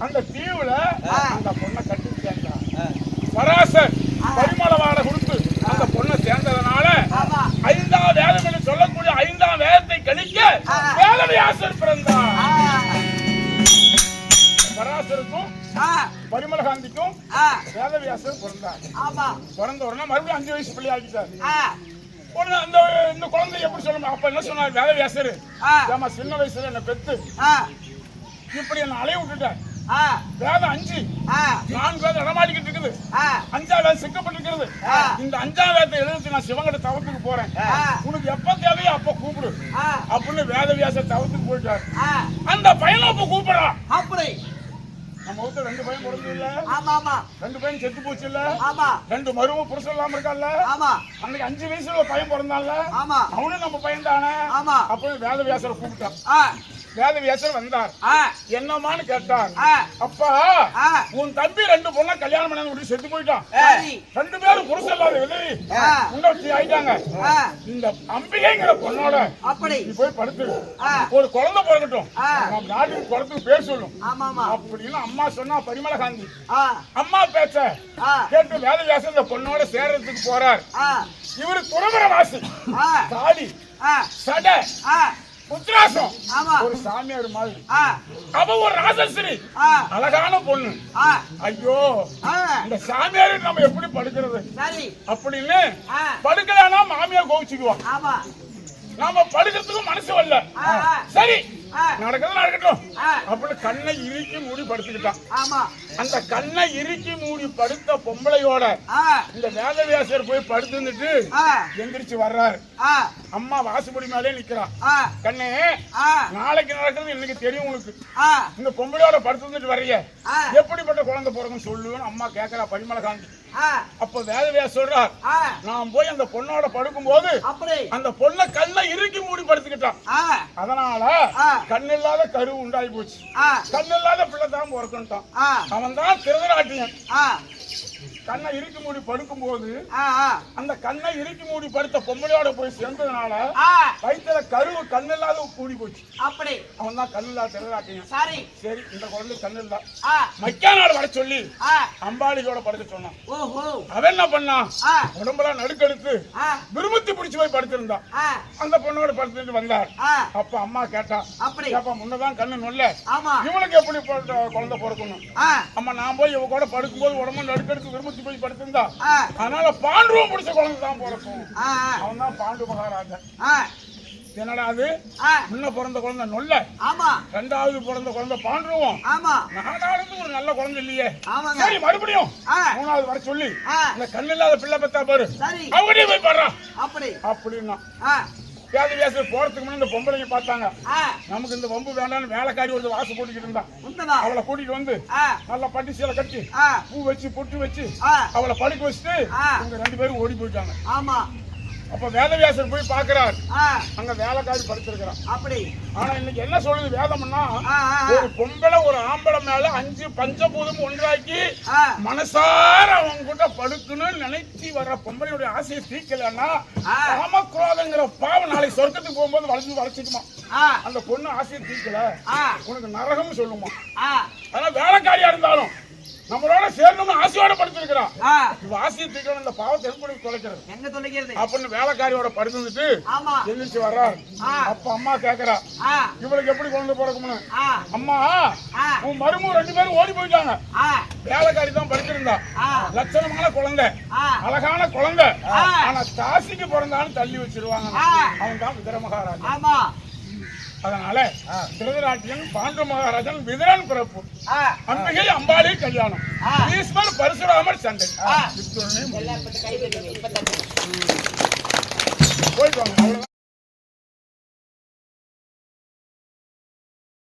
அந்த தீவுல அந்த பொண்ணை கட்டி சேர்ந்தார். பராசர் பரிமள வாடை கொடுத்து அந்த பொண்ணை சேர்ந்ததுனால 5ஆம் வேதம் என்று சொல்லக்கூடிய 5ஆம் வேதத்தை கழிக்க வேதவியாசர் பிறந்தார். பராசருக்கும் பரிமளகாந்திக்கும் வேதவியாசர் பிறந்தார். பிறந்த உடனே மறுபடியும் 5 வயசு பிள்ளை ஆகிட்டார். இந்த குழந்தை எப்படி சொல்லணும்? அப்ப என்ன சொன்னார் வேதவியாசர், சின்ன வயசுல என்ன பெத்து இப்படி என்ன அலைய விட்டுட்டேன். ஆ, வேதம் 5 ஆ, 4 வேதம் இடமாடிக்கிட்டு இருக்குது. ஆ, 5ஆம் வேதம் சிக்கப்பட்டிருக்கிறது. இந்த 5ஆம் வேதத்தை எழுதி நான் சிவங்கிட்ட தவத்துக்கு போறேன். உனக்கு எப்ப தேவையோ அப்ப கூப்பிடு ஆ, அப்படின்னு வேதவியாச தவத்துக்கு போயிட்டாரு. ஆ, அந்த பையனை அப்ப கூப்பிடுறான். அப்படி. நம்ம வீட்டுல 2 பையன் பிறந்தது இல்ல, ஆமா ஆமா 2 பையன் செத்து போச்சு இல்ல, ஆமா 2 மரும புருஷன் இல்லாம இருக்கான்ல, ஆமா அன்னைக்கு 5 வயசுல ஒரு பையன் பிறந்தான்ல, ஆமா அவனும் நம்ம பையன் தானே. ஆமா. அப்ப வேதவியாசரை கூப்பிட்டான். ஆ, வேதவியாசர் வந்தார். ஆ, என்னமான்னு கேட்டார். ஆ, அப்பா, ஆ, உன் தம்பி 2 பொண்ணா கல்யாணம் பண்ணி விட்டு செத்து போயிட்டான். சரி. 2 பேரும் புருஷன் இல்லாத விதவி ஆ, உண்டச்சி ஆயிட்டாங்க. ஆ, இந்த அம்பிகைங்கிற பொண்ணோட அப்படி. நீ போய் படுத்து ஆ, ஒரு குழந்தை பிறக்கட்டும், ஆ, நம்ம நாட்டுக்கு குழந்தைக்கு பேர் சொல்லும் ஆமா ஆமா அப்படின்னு அம்மா சொன்னா. பரிமள காந்தி ஆ, அம்மா பேச்ச ஆ, கேட்டு வேதவியாசர் இந்த பொண்ணோட சேர்றதுக்கு போறார். ஆ, இவரு துறவரவாசி, ஆ, தாடி, ஆ, சடை, ஆ, உத்ராசம், ஆமா ஒரு சாமியார் மாதிரி. ஆ, அவ ஒரு ராசஸ்ரீ, ஆ, அழகான பொண்ணு. ஆ, ஐயோ, ஆ, இந்த சாமியாரு நம்ம எப்படி படுக்கிறது சரி. அப்படின்னு ஆ, படுக்கலன்னா மாமியார் கோவிச்சுக்குவோம். ஆமா நாம படுக்கிறதுக்கு மனசு வரல. ஆ, ஆ, சரி, ஆ, நடக்கிறது நடக்கட்டும் ஆ, அப்படின்னு கண்ணை இறுக்கி மூடி படுத்துக்கிட்டான். ஆமா அந்த கண்ணை இறுக்கி மூடி படுத்த பொம்பளையோட ஆ, இந்த வேதவியாசர் போய் படுத்துட்டு ஆ, எந்திரிச்சு வர்றாரு. ஆ, அம்மா வாசுபடி மேலே நிக்கிறான். ஆ, கண்ணே, ஆ, நாளைக்கு நடக்கிறது இன்னைக்கு தெரியும் உனக்கு. ஆ, இந்த பொம்பளையோட படுத்துட்டு வர்றீங்க, ஆ, எப்படிப்பட்ட குழந்தை பிறகுன்னு சொல்லுன்னு அம்மா கேட்கறா. பரிமள காந்தி ஆ, அப்ப வேதவியாசர் சொல்றார், ஆ, நான் போய் அந்த பொண்ணோட படுக்கும் போது அப்படி. அந்த பொண்ணை கண்ணை இறுக்கி மூடி படுத்துக்கிட்டான். ஆ, அதனால ஆ, கண்ணு இல்லாத கரு உண்டாகி போச்சு. ஆ, கண்ணு இல்லாத பிள்ளை தான் பிறக்கன்ட்டான். ஆ, அவன் தான் திருதராட்டியன். ஆ, கண்ணை இறுக்கி மூடி படுக்கும் போது ஆ, ஆ, அந்த கண்ணை இறுக்கி மூடி படுத்த பொம்பளையோட போய் சேர்ந்ததுனால ஆ, வயிற்றுல கருவு கண்ணு இல்லாத கூடி போச்சு. அப்படி. அவன் தான் கண்ணு இல்லாத திருதராட்டியன். சரி. சரி, இந்த குழந்தை கண்ணு இல்ல, ஆ, மைக்கா நாள் வர சொல்லி ஆ, அம்பாளியோட படுக்க சொன்னான். ஓஹோ. அவன் என்ன பண்ணான், ஆ, உடம்பெல்லாம் நடுக்கெடுத்து ஆ, விரும்பத்தி பிடிச்சு போய் படுத்திருந்தான். ஆ, அந்த பொண்ணோட படுத்துட்டு வந்தார். ஆ, அப்ப அம்மா கேட்டா, அப்படி. அப்ப முன்னதான் கண்ணு நொல்ல, ஆமா. இவனுக்கு எப்படி குழந்தை பிறக்கணும்? ஆ, அம்மா, நான் போய் இவ கூட படுக்கும்போது உடம்பு நடுக்கெடுத்து விரும்பத்தி போய் படுத்திருந்தா, ஆ, அதனால பாண்டுவம் பிடிச்ச குழந்தை தான் பிறக்கும். ஆ, அவன் தான் பாண்டு மகாராஜன். ஆ, என்னடா அது, ஆ, முன்ன பிறந்த குழந்தை நொல்ல, ஆமா 2வது பிறந்த குழந்தை பாண்டுருவோம், ஆமா 4வது ஒரு நல்ல குழந்தை இல்லையே. ஆமாங்க. சரி, மறுபடியும் ஆ, 3வது வர சொல்லி ஆ, இந்த கண்ணு இல்லாத பிள்ளை பெத்தா பாரு, சரி. அவங்ககிட்டயே போய் பாடுறான் அப்படி. அப்படின்னா. ஆ, வேதவியாசர் போறதுக்கு முன்னாடி இந்த பொம்பளைங்க பார்த்தாங்க. ஆ, நமக்கு இந்த வம்பு வேண்டாம்னு வேலைக்காரி ஒரு வாசு போட்டுக்கிட்டு இருந்தா. உண்மைதான். அவளை கூட்டிட்டு வந்து ஆ, நல்லா பட்டி சீலை கட்டி ஆ, பூ வச்சு பொட்டு வச்சு ஆ, அவளை படுக்க வச்சுட்டு ஆ, இவங்க 2 பேரும் ஓடி போயிட்டாங்க. ஆமா. அப்ப வேதவியாசர் போய் பாக்குறார், ஆ, அங்க வேலைக்காரி படுத்திருக்கிறான். அப்படி. ஆனா இன்னைக்கு என்ன சொல்லுது வேதம்னா, ஆ, ஆ, ஒரு பொம்பளை ஒரு ஆம்பளை மேல 5 பஞ்சபூதம் ஒன்றாக்கி ஆ, மனசார அவங்க கிட்ட படுக்கணும்னு நினைச்சு வர்ற பொம்பளையுடைய ஆசையை தீக்கலன்னா ஆ, காமக்ரோதங்கிற பாவம் நாளைக்கு சொர்க்கத்துக்கு போகும்போது வளைச்சுக்குமா. ஆ, அந்த பொண்ணு ஆசையை தீக்கல, ஆ, உனக்கு நரகம் சொல்லுமா. ஆ, ஆனா வேலைக்காரியா இருந்தாலும் நம்மளோட சேரணும்னு ஆசையோட படுத்திருக்கிறான். ஆ, இவ ஆசையை தீக்கணும், இந்த பாவத்தை எப்படி தொலைக்கிறது எங்க தொலைக்கிறது? அப்படின்னு வேலைக்காரியோட படுத்துட்டு ஆமா. எந்திரிச்சு வர்றார். ஆ, அப்ப அம்மா கேக்குறா, ஆ, இவளுக்கு எப்படி குழந்தை பிறக்கும்னு. ஆ, அம்மா, ஆ, உன் மருமக 2 பேரும் ஓடி போயிட்டாங்க. ஆ, வேலைக்காரி தான் படுத்திருந்தா, ஆ, லட்சணமான குழந்தை, ஆ, அழகான குழந்தை. ஆ, ஆனா தாசிக்கு பிறந்தாலும் தள்ளி வச்சிருவாங்க. ஆ, அவன் தான் விதர மகாராஜன். ஆமா. அதனால திருதராட்டியன் பாண்டு மகாராஜன் விதரன் பிறப்பு, ஆ, அம்பிகை அம்பாளி கல்யாணம், ஆ, ஈஸ்வர் பரசுராமர் சண்டை. ஆ. இத்துடனே எல்லாரும் கை தட்டுங்க. இப்ப தட்டுங்க. போயிட்டு வாங்க.